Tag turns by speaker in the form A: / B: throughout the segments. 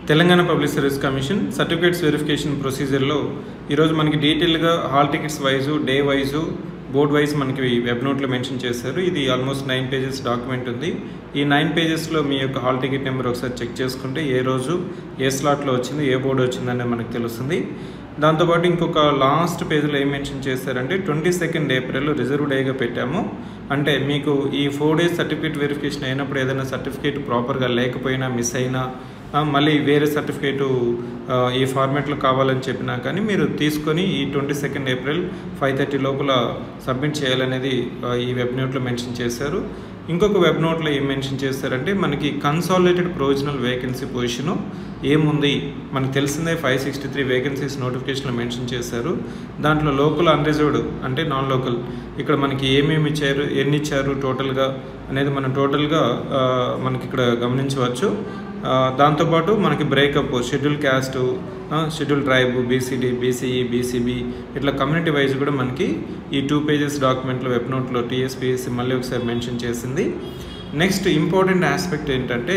A: Telangana public service commission certificates verification ప్రొసీజర్లో ఈరోజు మనకి డీటెయిల్గా hall tickets wise day wise board wise మనకి వెబ్ నోట్లో మెన్షన్ చేశారు. ఇది ఆల్మోస్ట్ 9 పేజెస్ డాక్యుమెంట్ ఉంది. ఈ 9 పేజెస్లో మీ యొక్క హాల్ టికెట్ నెంబర్ ఒకసారి చెక్ చేసుకుంటే ఏ రోజు ఏ స్లాట్లో వచ్చింది, ఏ బోర్డు వచ్చిందనేది మనకు తెలుస్తుంది. దాంతోపాటు ఇంకొక లాస్ట్ పేజ్లో ఏం మెన్షన్ చేశారంటే 22 ఏప్రిల్ రిజర్వ్ డేగా పెట్టాము. అంటే మీకు ఈ 4 డేస్ సర్టిఫికేట్ వెరిఫికేషన్ అయినప్పుడు ఏదైనా సర్టిఫికేట్ ప్రాపర్గా లేకపోయినా, మిస్ అయినా, మళ్ళీ వేరే సర్టిఫికేటు ఈ ఫార్మాట్లో కావాలని చెప్పినా కానీ మీరు తీసుకొని ఈ 22 ఏప్రిల్ 5:30 లోపల సబ్మిట్ చేయాలనేది ఈ వెబ్ నోట్లో మెన్షన్ చేశారు. ఇంకొక వెబ్ నోట్లో ఏం మెన్షన్ చేశారంటే మనకి కన్సాలిడేటెడ్ ప్రొవిజనల్ వేకెన్సీ పొజిషను ఏముంది మనకు తెలిసిందే 563 వేకెన్సీస్ నోటిఫికేషన్లో మెన్షన్ చేశారు. దాంట్లో లోకల్ అన్రిజర్వ్డ్ అంటే నాన్ లోకల్ ఇక్కడ మనకి ఏమేమి ఇచ్చారు, ఎన్ని ఇచ్చారు టోటల్గా అనేది మనం టోటల్గా మనకి ఇక్కడ గమనించవచ్చు. దాంతోపాటు మనకి breakup schedule caste, schedule tribe, BCD, BCE, BCB ఇట్లా కమ్యూనిటీ వైజ్ కూడా మనకి ఈ 2 పేజెస్ డాక్యుమెంట్లో వెబ్ నోట్లో టీఎస్పీఎస్సీ మళ్ళీ ఒకసారి మెన్షన్ చేసింది. నెక్స్ట్ ఇంపార్టెంట్ ఆస్పెక్ట్ ఏంటంటే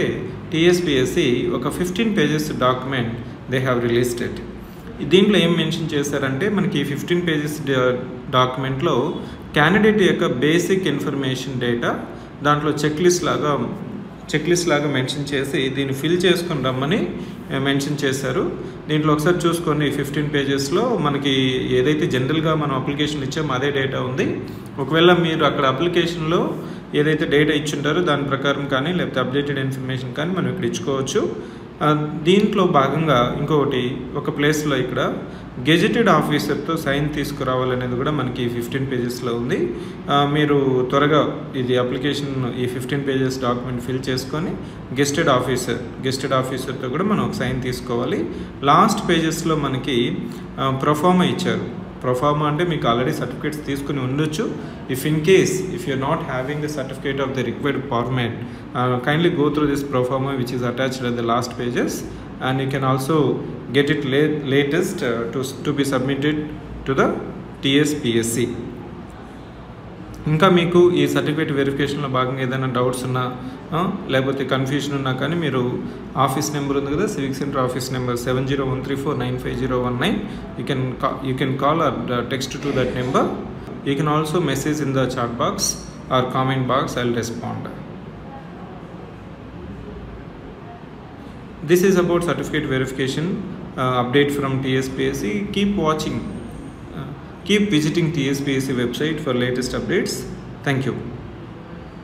A: టీఎస్పీఎస్సీ ఒక 15 pages document they have released it. దీంట్లో ఏం మెన్షన్ చేశారంటే మనకి 15 పేజెస్ డాక్యుమెంట్లో క్యాండిడేట్ యొక్క బేసిక్ ఇన్ఫర్మేషన్ డేటా దాంట్లో చెక్ లిస్ట్ లాగా మెన్షన్ చేసి దీన్ని ఫిల్ చేసుకుని రమ్మని మెన్షన్ చేశారు. దీంట్లో ఒకసారి చూసుకొని 15 పేజెస్లో మనకి ఏదైతే జనరల్గా మనం అప్లికేషన్ ఇచ్చామో అదే డేటా ఉంది. ఒకవేళ మీరు అక్కడ అప్లికేషన్లో ఏదైతే డేటా ఇచ్చుంటారో దాని ప్రకారం కానీ లేకపోతే అప్డేటెడ్ ఇన్ఫర్మేషన్ కానీ మనం ఇక్కడ ఇచ్చుకోవచ్చు. దీంట్లో భాగంగా ఇంకొకటి ఒక ప్లేస్లో ఇక్కడ గెజెటెడ్ ఆఫీసర్తో సైన్ తీసుకురావాలనేది కూడా మనకి 15 పేజెస్లో ఉంది. మీరు త్వరగా ఇది అప్లికేషన్ ఈ 15 పేజెస్ డాక్యుమెంట్ ఫిల్ చేసుకొని గెస్టెడ్ ఆఫీసర్తో కూడా మనం ఒక సైన్ తీసుకోవాలి. లాస్ట్ పేజెస్లో మనకి ప్రొఫార్మా ఇచ్చారు. ప్రొఫార్మా అంటే మీకు ఆల్రెడీ సర్టిఫికేట్స్ తీసుకుని ఉండొచ్చు. If you're not having the certificate of the required format, kindly go through this proforma which is attached at the last pages, and you can also get it latest to be submitted to the TSPSC. ఇంకా మీకు ఈ certificate వెరిఫికేషన్లో భాగంగా ఏదైనా doubts ఉన్నా లేకపోతే confusion ఉన్నా కానీ మీరు ఆఫీస్ నెంబర్ ఉంది కదా, civic centre office number 7013495019. You can call or text to that number. You can also message in the chat box or comment box. I'll respond. This is about certificate verification update from TSPSC. Keep watching. Keep visiting TSPSC website for latest updates. Thank you.